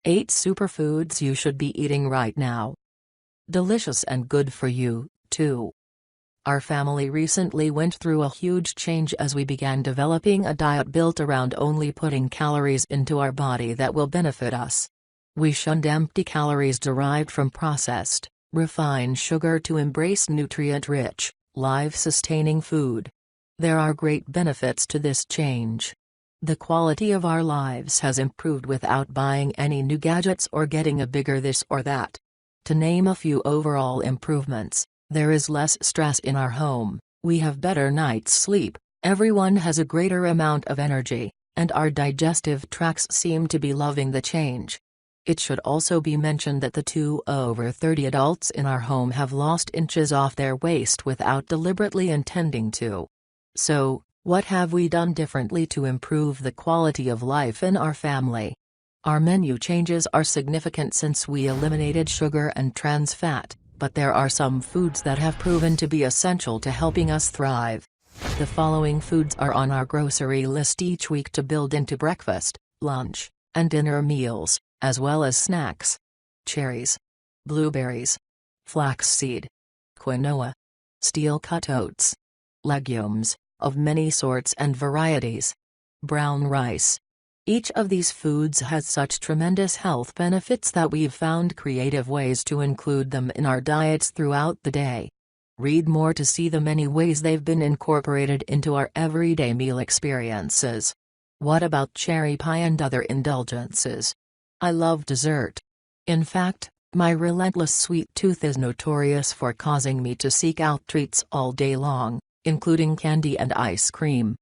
8 superfoods you should be eating right now. Delicious and good for you, too. Our family recently went through a huge change as we began developing a diet built around only putting calories into our body that will benefit us. We shunned empty calories derived from processed, refined sugar to embrace nutrient-rich, life-sustaining food. There are great benefits to this change. The quality of our lives has improved without buying any new gadgets or getting a bigger this or that. To name a few overall improvements, there is less stress in our home, we have better night's sleep, everyone has a greater amount of energy, and our digestive tracts seem to be loving the change. It should also be mentioned that the 2 over 30 adults in our home have lost inches off their waist without deliberately intending to. So, what have we done differently to improve the quality of life in our family? Our menu changes are significant since we eliminated sugar and trans fat, but there are some foods that have proven to be essential to helping us thrive. The following foods are on our grocery list each week to build into breakfast, lunch, and dinner meals, as well as snacks. Cherries, blueberries, flaxseed, quinoa, steel-cut oats, legumes of many sorts and varieties, brown rice. Each of these foods has such tremendous health benefits that we've found creative ways to include them in our diets throughout the day. Read more to see the many ways they've been incorporated into our everyday meal experiences. What about cherry pie and other indulgences? I love dessert. In fact, my relentless sweet tooth is notorious for causing me to seek out treats all day long, including candy and ice cream.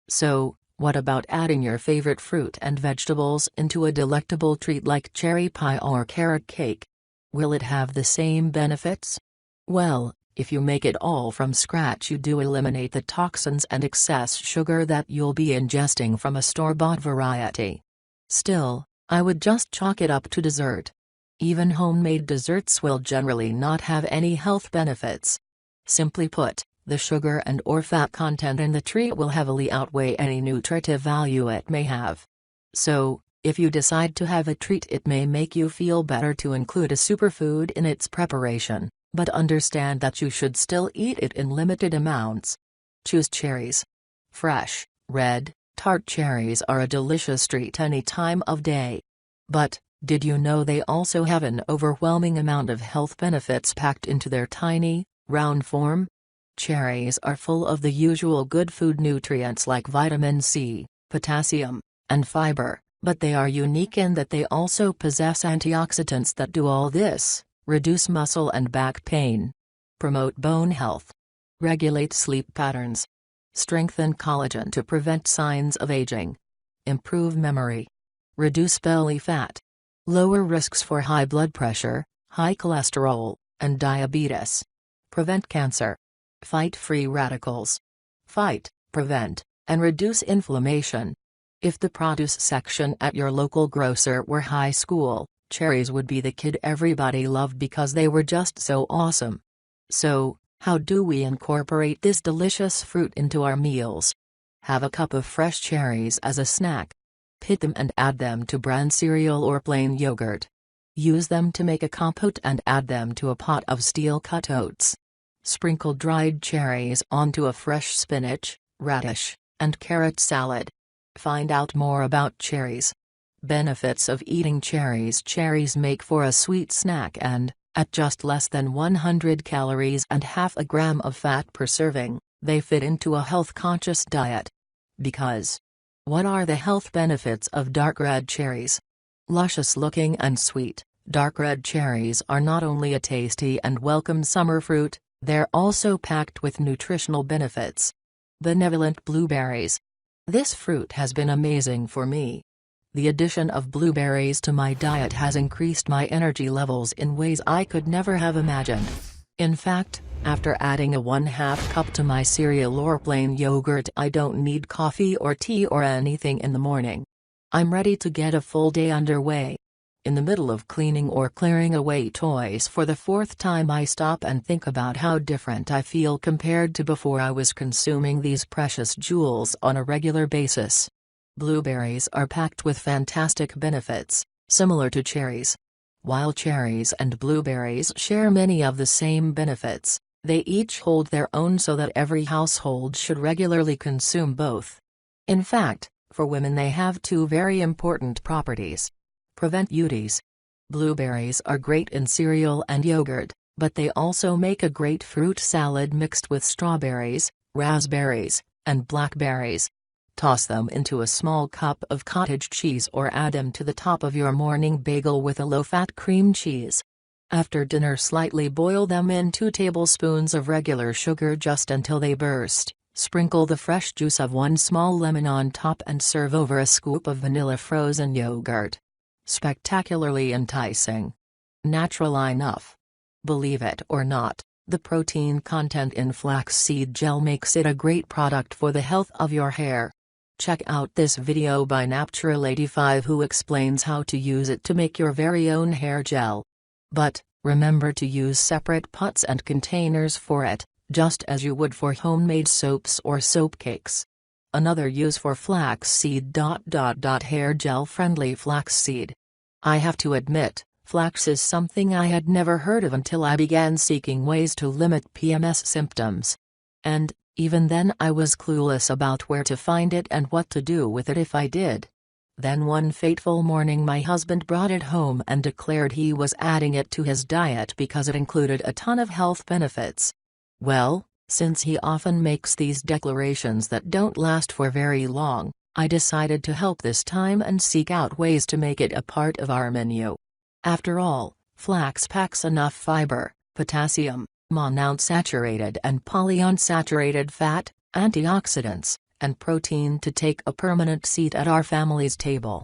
So, what about adding your favorite fruit and vegetables into a delectable treat like cherry pie or carrot cake? Will it have the same benefits? Well, if you make it all from scratch, you do eliminate the toxins and excess sugar that you'll be ingesting from a store-bought variety. Still, I would just chalk it up to dessert. Even homemade desserts will generally not have any health benefits. Simply put, the sugar and or fat content in the treat will heavily outweigh any nutritive value it may have. So, if you decide to have a treat, it may make you feel better to include a superfood in its preparation, but understand that you should still eat it in limited amounts. Choose cherries. Fresh, red, tart cherries are a delicious treat any time of day. But, did you know they also have an overwhelming amount of health benefits packed into their tiny, round form? Cherries are full of the usual good food nutrients like vitamin C, potassium, and fiber, but they are unique in that they also possess antioxidants that do all this: reduce muscle and back pain, promote bone health, regulate sleep patterns, strengthen collagen to prevent signs of aging, improve memory, reduce belly fat, lower risks for high blood pressure, high cholesterol, and diabetes, prevent cancer, fight free radicals, fight, prevent, and reduce inflammation. If the produce section at your local grocer were high school, cherries would be the kid everybody loved because they were just so awesome. So, how do we incorporate this delicious fruit into our meals? Have a cup of fresh cherries as a snack. Pit them and add them to bran cereal or plain yogurt. Use them to make a compote and add them to a pot of steel-cut oats. Sprinkle dried cherries onto a fresh spinach, radish, and carrot salad. Find out more about cherries. Benefits of eating cherries: cherries make for a sweet snack and, at just less than 100 calories and half a gram of fat per serving, they fit into a health-conscious diet. Because. What are the health benefits of dark red cherries? Luscious looking and sweet, dark red cherries are not only a tasty and welcome summer fruit, they're also packed with nutritional benefits. Benevolent blueberries. This fruit has been amazing for me. The addition of blueberries to my diet has increased my energy levels in ways I could never have imagined. In fact, after adding a 1/2 cup to my cereal or plain yogurt, I don't need coffee or tea or anything in the morning. I'm ready to get a full day underway. In the middle of cleaning or clearing away toys for the 4th time, I stop and think about how different I feel compared to before I was consuming these precious jewels on a regular basis. Blueberries are packed with fantastic benefits. similar to cherries. While cherries and blueberries share many of the same benefits, they each hold their own, so that every household should regularly consume both. In fact, for women they have two very important properties. Prevent UTIs. Blueberries are great in cereal and yogurt, but they also make a great fruit salad mixed with strawberries, raspberries, and blackberries. Toss them into a small cup of cottage cheese or add them to the top of your morning bagel with a low-fat cream cheese. After dinner, slightly boil them in 2 tablespoons of regular sugar just until they burst. Sprinkle the fresh juice of 1 small lemon on top and serve over a scoop of vanilla frozen yogurt. Spectacularly enticing. Natural enough. Believe it or not, the protein content in flaxseed gel makes it a great product for the health of your hair. Check out this video by Natural85 who explains how to use it to make your very own hair gel. But, remember to use separate pots and containers for it, just as you would for homemade soaps or soap cakes. Another use for flaxseed. Hair gel friendly flaxseed. I have to admit, flax is something I had never heard of until I began seeking ways to limit PMS symptoms. And, even then I was clueless about where to find it and what to do with it if I did. Then one fateful morning my husband brought it home and declared he was adding it to his diet because it included a ton of health benefits. Well, since he often makes these declarations that don't last for very long, I decided to help this time and seek out ways to make it a part of our menu. After all, flax packs enough fiber, potassium, monounsaturated and polyunsaturated fat, antioxidants, and protein to take a permanent seat at our family's table.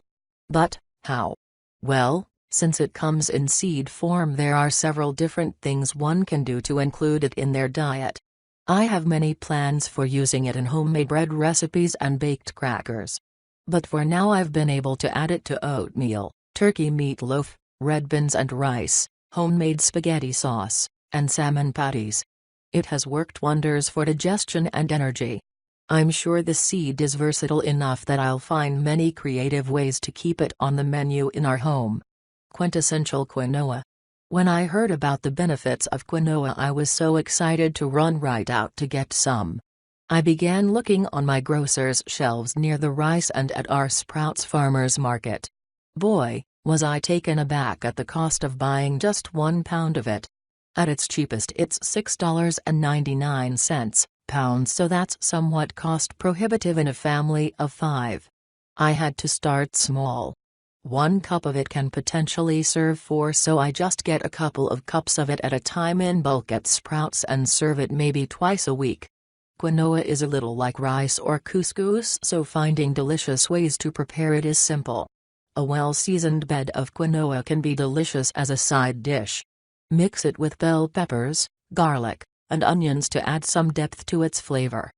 But, how? Well, since it comes in seed form, there are several different things one can do to include it in their diet. I have many plans for using it in homemade bread recipes and baked crackers. But for now I've been able to add it to oatmeal, turkey meatloaf, red beans and rice, homemade spaghetti sauce, and salmon patties. It has worked wonders for digestion and energy. I'm sure the seed is versatile enough that I'll find many creative ways to keep it on the menu in our home. Quintessential quinoa. When I heard about the benefits of quinoa, I was so excited to run right out to get some. I began looking on my grocer's shelves near the rice and at our Sprouts Farmers Market. Boy, was I taken aback at the cost of buying just 1 pound of it. At its cheapest it's $6.99 pounds, so that's somewhat cost prohibitive in a family of 5. I had to start small. 1 cup of it can potentially serve 4, so I just get a couple of cups of it at a time in bulk at Sprouts and serve it maybe twice a week. Quinoa is a little like rice or couscous, so finding delicious ways to prepare it is simple. A well-seasoned bed of quinoa can be delicious as a side dish. Mix it with bell peppers, garlic, and onions to add some depth to its flavor.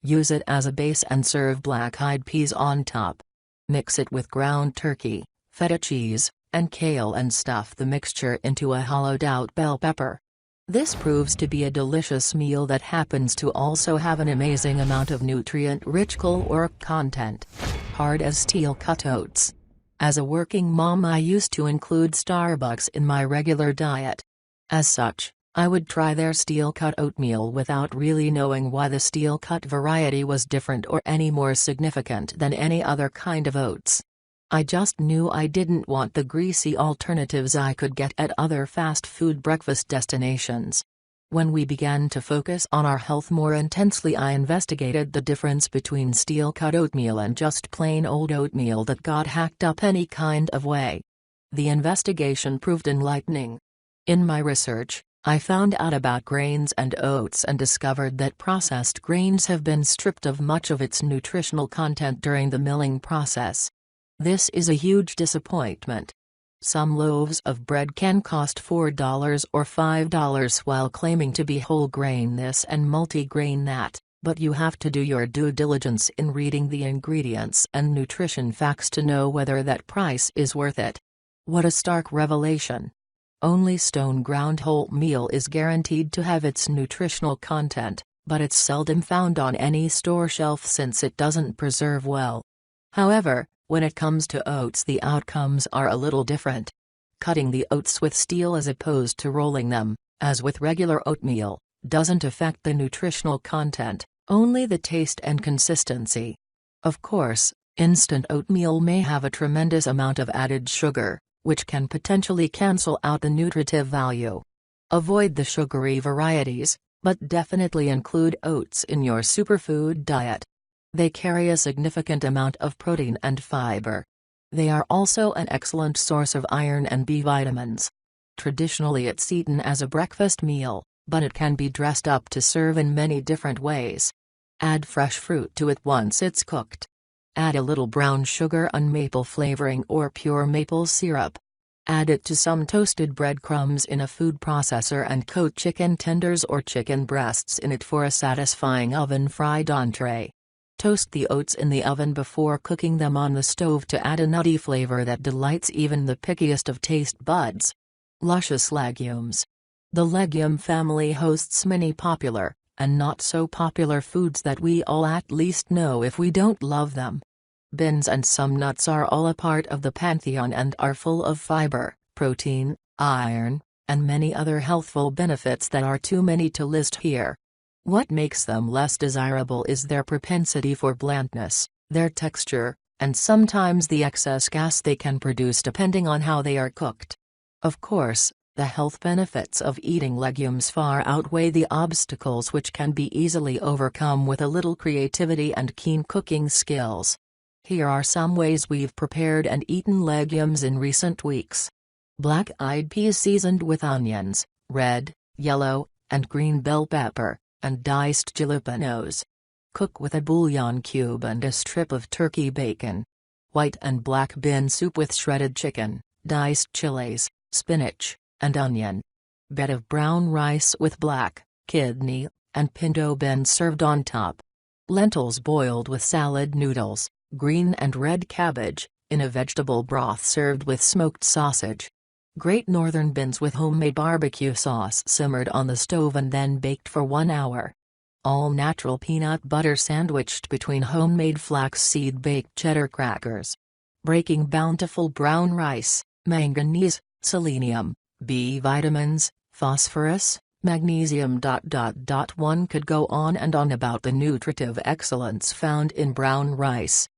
Use it as a base and serve black-eyed peas on top. Mix it with ground turkey, feta cheese, and kale and stuff the mixture into a hollowed-out bell pepper. This proves to be a delicious meal that happens to also have an amazing amount of nutrient-rich caloric content. Hard as steel-cut oats. As a working mom, I used to include Starbucks in my regular diet. As such, I would try their steel-cut oatmeal without really knowing why the steel-cut variety was different or any more significant than any other kind of oats. I just knew I didn't want the greasy alternatives I could get at other fast food breakfast destinations. When we began to focus on our health more intensely, I investigated the difference between steel-cut oatmeal and just plain old oatmeal that got hacked up any kind of way. The investigation proved enlightening. In my research, I found out about grains and oats and discovered that processed grains have been stripped of much of its nutritional content during the milling process. This is a huge disappointment. Some loaves of bread can cost $4 or $5 while claiming to be whole grain this and multigrain that, but you have to do your due diligence in reading the ingredients and nutrition facts to know whether that price is worth it. What a stark revelation. Only stone-ground wholemeal is guaranteed to have its nutritional content, but it's seldom found on any store shelf since it doesn't preserve well. However, When it comes to oats, the outcomes are a little different. Cutting the oats with steel as opposed to rolling them, as with regular oatmeal, doesn't affect the nutritional content, only the taste and consistency. Of course, instant oatmeal may have a tremendous amount of added sugar, which can potentially cancel out the nutritive value. Avoid the sugary varieties, but definitely include oats in your superfood diet. They carry a significant amount of protein and fiber. They are also an excellent source of iron and B vitamins. Traditionally it's eaten as a breakfast meal, but it can be dressed up to serve in many different ways. Add fresh fruit to it once it's cooked. Add a little brown sugar and maple flavoring or pure maple syrup. Add it to some toasted breadcrumbs in a food processor and coat chicken tenders or chicken breasts in it for a satisfying oven-fried entree. Toast the oats in the oven before cooking them on the stove to add a nutty flavor that delights even the pickiest of taste buds. Luscious legumes. The legume family hosts many popular, and not so popular foods that we all at least know if we don't love them. Beans and some nuts are all a part of the pantheon and are full of fiber, protein, iron, and many other healthful benefits that are too many to list here. What makes them less desirable is their propensity for blandness, their texture, and sometimes the excess gas they can produce depending on how they are cooked. Of course, the health benefits of eating legumes far outweigh the obstacles which can be easily overcome with a little creativity and keen cooking skills. Here are some ways we've prepared and eaten legumes in recent weeks. Black-eyed peas seasoned with onions, red, yellow, and green bell pepper, and diced jalapenos. Cook with a bouillon cube and a strip of turkey bacon. White and black bean soup with shredded chicken, diced chilies, spinach, and onion. Bed of brown rice with black, kidney, and pinto beans served on top. Lentils boiled with salad noodles, green and red cabbage, in a vegetable broth served with smoked sausage. Great Northern beans with homemade barbecue sauce simmered on the stove and then baked for 1 hour. All-natural peanut butter sandwiched between homemade flaxseed baked cheddar crackers. Breaking bountiful brown rice, manganese, selenium, B vitamins, phosphorus, magnesium. One could go on and on about the nutritive excellence found in brown rice.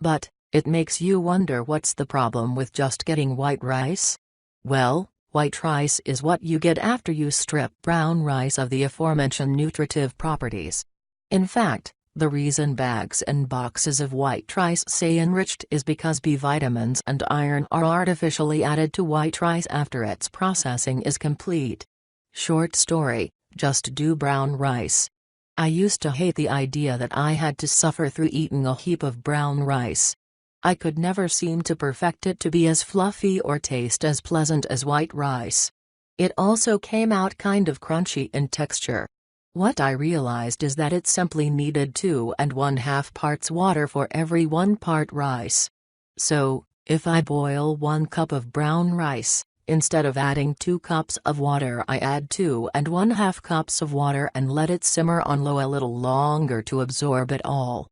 But, it makes you wonder what's the problem with just getting white rice? Well, white rice is what you get after you strip brown rice of the aforementioned nutritive properties. In fact, the reason bags and boxes of white rice say enriched is because B vitamins and iron are artificially added to white rice after its processing is complete. Short story, just do brown rice. I used to hate the idea that I had to suffer through eating a heap of brown rice. I could never seem to perfect it to be as fluffy or taste as pleasant as white rice. It also came out kind of crunchy in texture. What I realized is that it simply needed 2 1/2 parts water for every 1 part rice. So, if I boil 1 cup of brown rice, instead of adding 2 cups of water I add 2 1/2 cups of water and let it simmer on low a little longer to absorb it all.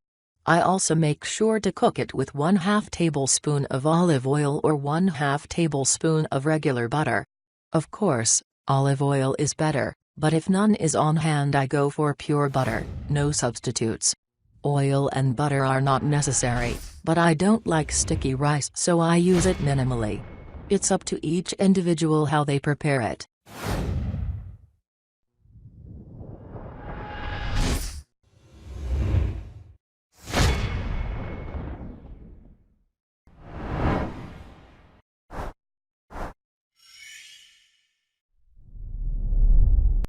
I also make sure to cook it with 1/2 tablespoon of olive oil or 1/2 tablespoon of regular butter. Of course, olive oil is better, but if none is on hand I go for pure butter, no substitutes. Oil and butter are not necessary, but I don't like sticky rice so I use it minimally. It's up to each individual how they prepare it.